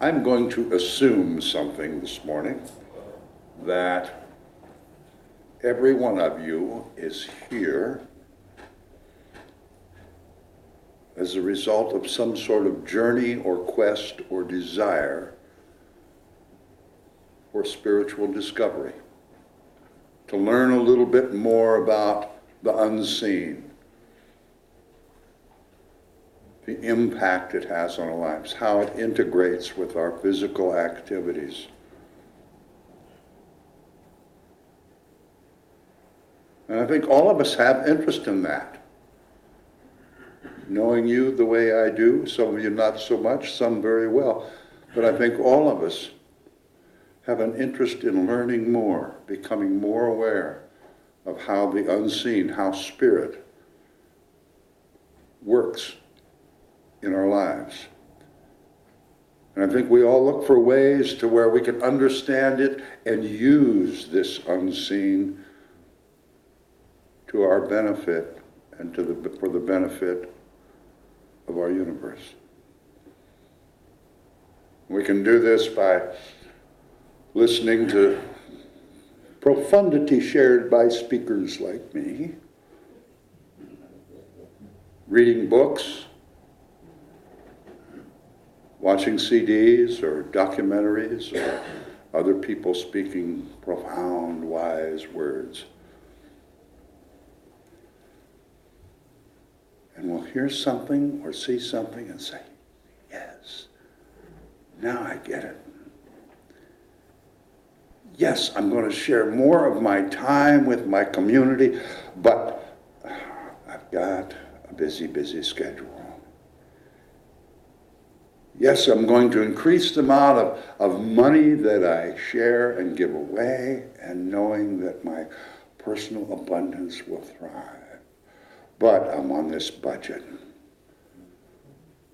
I'm going to assume something this morning, that every one of you is here as a result of some sort of journey or quest or desire for spiritual discovery, to learn a little bit more about the unseen, the impact it has on our lives, how it integrates with our physical activities. And I think all of us have interest in that. Knowing you the way I do, some of you not so much, some very well, but I think all of us have an interest in learning more, becoming more aware of how the unseen, how spirit works in our lives. And I think we all look for ways to where we can understand it and use this unseen to our benefit and for the benefit of our universe. We can do this by listening to profundity shared by speakers like me, reading books, watching CDs or documentaries or other people speaking profound, wise words. And we'll hear something or see something and say, yes, now I get it. Yes, I'm going to share more of my time with my community, but I've got a busy, busy schedule. Yes, I'm going to increase the amount of money that I share and give away, and knowing that my personal abundance will thrive. But I'm on this budget.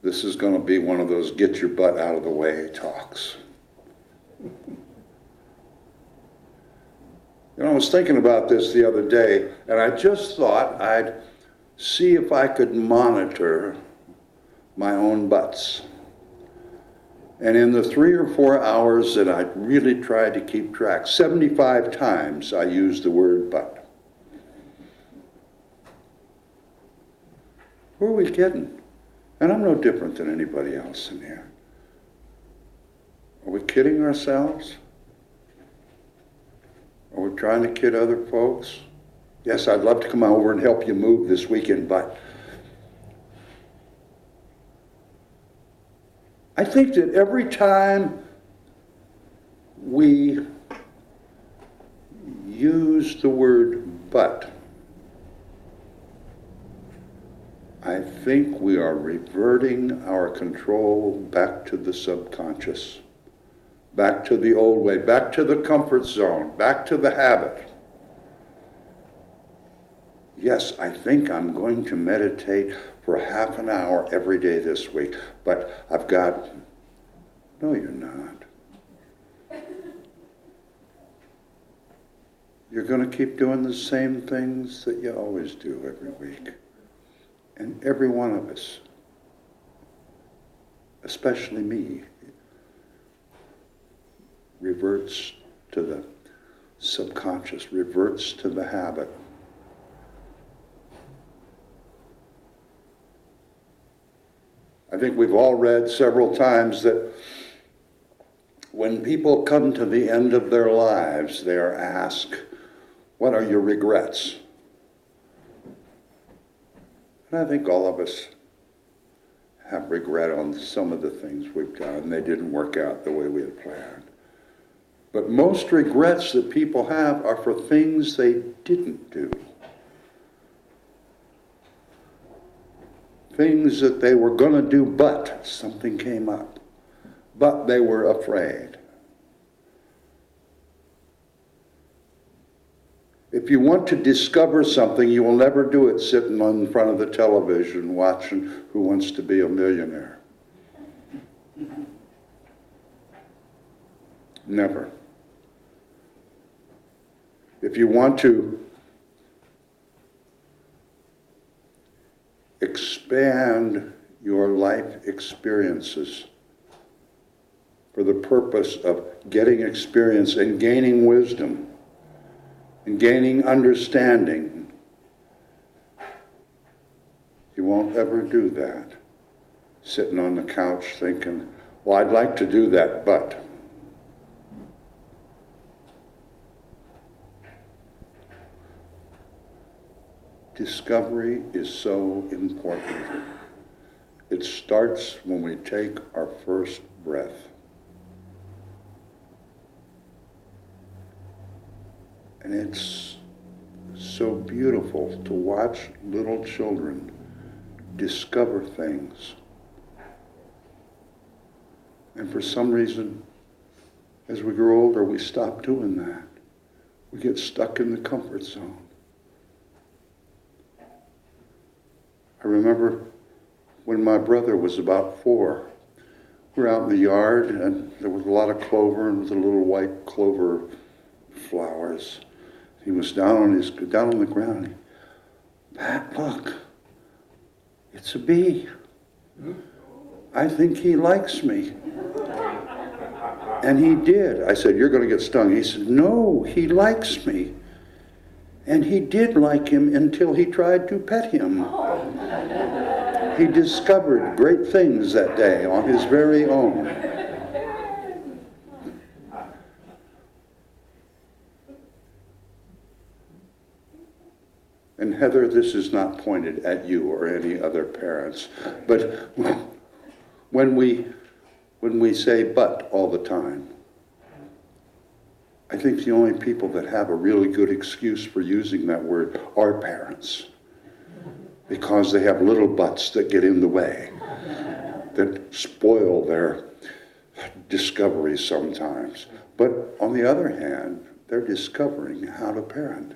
This is going to be one of those get your butt out of the way talks. I was thinking about this the other day, and I just thought I'd see if I could monitor my own butts. And in the 3 or 4 hours that I really tried to keep track, 75 times I used the word but. Who are we kidding? And I'm no different than anybody else in here. Are we kidding ourselves? Are we trying to kid other folks? Yes, I'd love to come over and help you move this weekend, but I think that every time we use the word but, I think we are reverting our control back to the subconscious, back to the old way, back to the comfort zone, back to the habit. Yes, I think I'm going to meditate for half an hour every day this week, but I've got, no, you're not. You're going to keep doing the same things that you always do every week. And every one of us, especially me, reverts to the subconscious, reverts to the habit. I think we've all read several times that when people come to the end of their lives, they are asked, what are your regrets? And I think all of us have regret on some of the things we've done. They didn't work out the way we had planned. But most regrets that people have are for things they didn't do. Things that they were going to do, but something came up. But they were afraid. If you want to discover something, you will never do it sitting in front of the television watching Who Wants to Be a Millionaire. Never. If you want to expand your life experiences, for the purpose of getting experience and gaining wisdom and gaining understanding, you won't ever do that sitting on the couch thinking, well, I'd like to do that, but. Discovery is so important. It starts when we take our first breath. And it's so beautiful to watch little children discover things. And for some reason, as we grow older, we stop doing that. We get stuck in the comfort zone. I remember when my brother was about 4, we were out in the yard and there was a lot of clover and the little white clover flowers. He was down on the ground. And Pat, look, it's a bee. I think he likes me. And he did. I said, you're going to get stung. He said, no, he likes me. And he did like him until he tried to pet him. He discovered great things that day on his very own. And Heather, this is not pointed at you or any other parents, but when we say but all the time, I think the only people that have a really good excuse for using that word are parents, because they have little buts that get in the way, that spoil their discoveries sometimes. But on the other hand, they're discovering how to parent.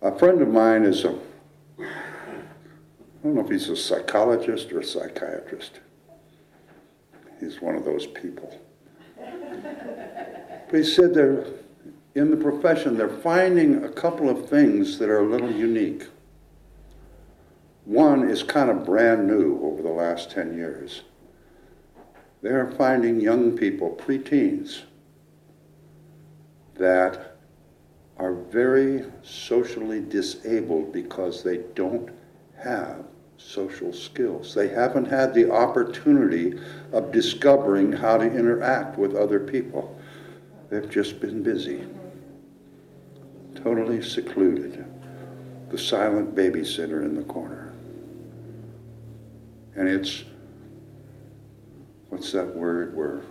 A friend of mine is I don't know if he's a psychologist or a psychiatrist. He's one of those people. But he said they're, in the profession, they're finding a couple of things that are a little unique. One is kind of brand new over the last 10 years. They're finding young people, preteens, that are very socially disabled because they don't have social skills. They haven't had the opportunity of discovering how to interact with other people. They've just been busy, totally secluded, the silent babysitter in the corner. And it's, what's that word where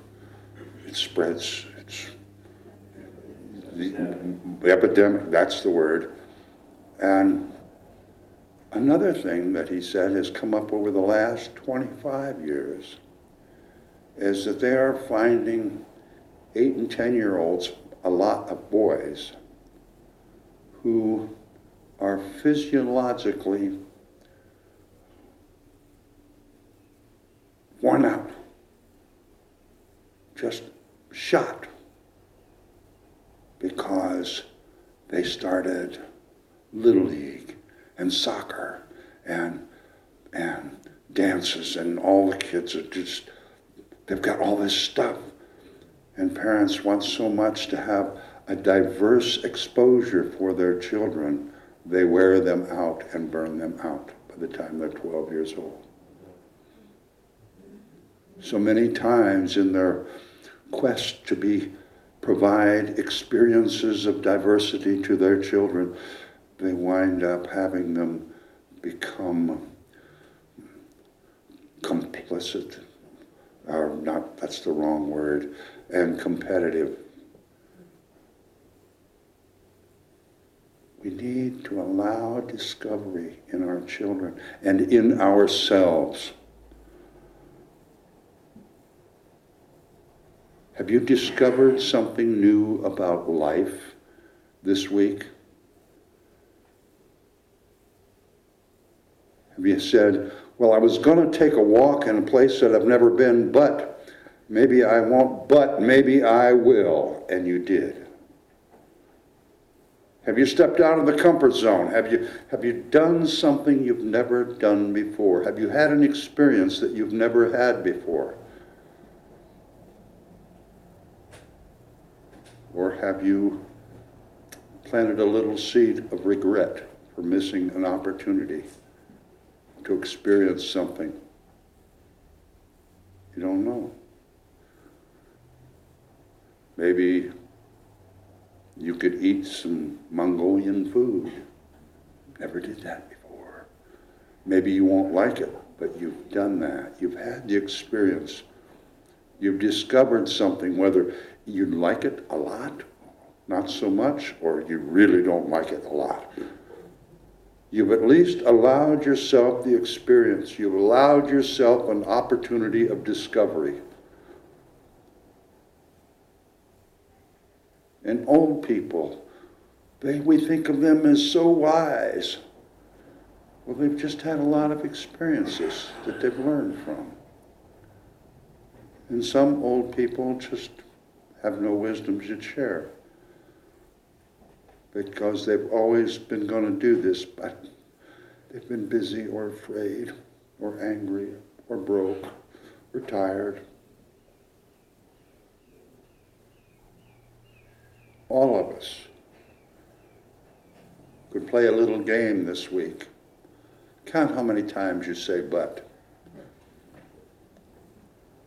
it spreads? It's the epidemic, that's the word. And another thing that he said has come up over the last 25 years is that they are finding 8 and 10-year-olds, a lot of boys, who are physiologically worn out, just shot, because they started Little League and soccer and dances, and all the kids are just, they've got all this stuff. And parents want so much to have a diverse exposure for their children, they wear them out and burn them out by the time they're 12 years old. So many times in their quest to provide experiences of diversity to their children, they wind up having them become complicit, or not, that's the wrong word, and competitive. We need to allow discovery in our children and in ourselves. Have you discovered something new about life this week? Have you said, well, I was going to take a walk in a place that I've never been, but maybe I won't, but maybe I will, and you did. Have you stepped out of the comfort zone? Have you done something you've never done before? Have you had an experience that you've never had before? Or have you planted a little seed of regret for missing an opportunity to experience something? You don't know. Maybe you could eat some Mongolian food. Never did that before. Maybe you won't like it, but you've done that. You've had the experience. You've discovered something, whether you like it a lot, not so much, or you really don't like it a lot. You've at least allowed yourself the experience. You've allowed yourself an opportunity of discovery. And old people, we think of them as so wise. Well, they've just had a lot of experiences that they've learned from. And some old people just have no wisdom to share, because they've always been going to do this, but they've been busy or afraid or angry or broke or tired. All of us could play a little game this week. Count how many times you say "but"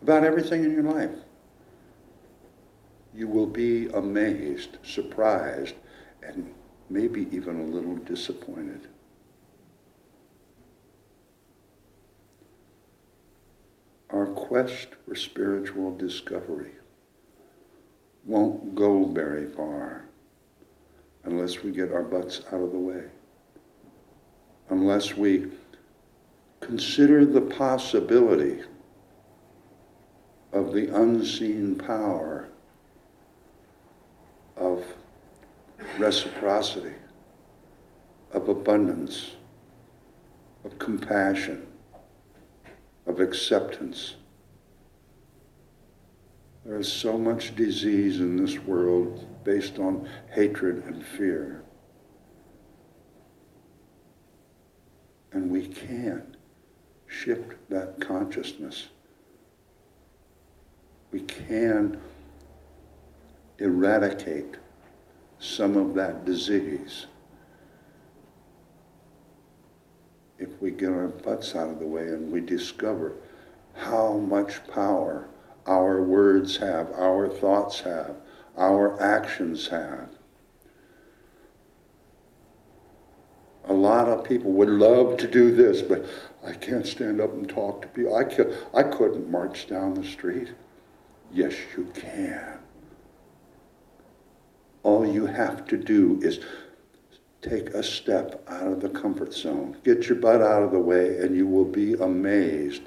about everything in your life. You will be amazed, surprised, and maybe even a little disappointed. Our quest for spiritual discovery won't go very far unless we get our butts out of the way, unless we consider the possibility of the unseen power of reciprocity, of abundance, of compassion, of acceptance. There is so much disease in this world based on hatred and fear. And we can shift that consciousness. We can eradicate some of that disease if we get our butts out of the way and we discover how much power our words have, our thoughts have, our actions have. A lot of people would love to do this, but I can't stand up and talk to people. I couldn't march down the street. Yes, you can. All you have to do is take a step out of the comfort zone. Get your butt out of the way, and you will be amazed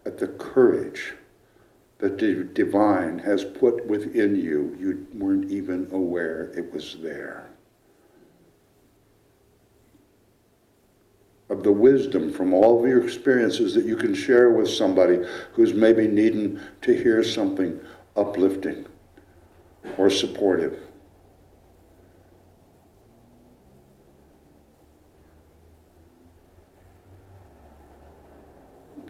at the courage that the divine has put within you. You weren't even aware it was there. Of the wisdom from all of your experiences that you can share with somebody who's maybe needing to hear something uplifting or supportive.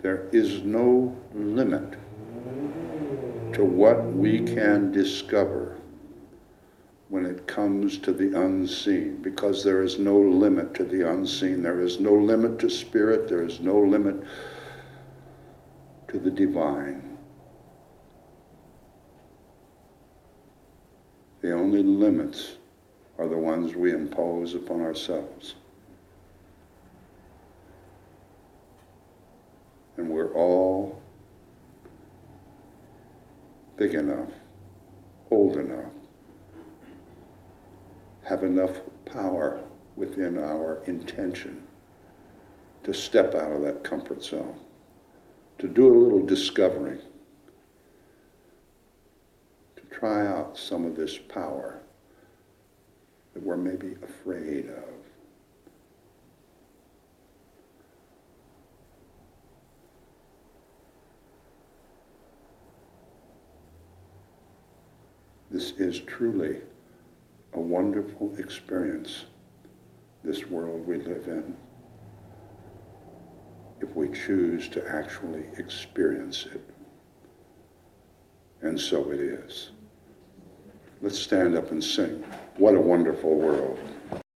There is no limit to what we can discover when it comes to the unseen, because there is no limit to the unseen. There is no limit to spirit. There is no limit to the divine. The only limits are the ones we impose upon ourselves. And we're all big enough, old enough, have enough power within our intention to step out of that comfort zone, to do a little discovering, to try out some of this power that we're maybe afraid of. This is truly a wonderful experience, this world we live in, if we choose to actually experience it. And so it is. Let's stand up and sing. What a wonderful world.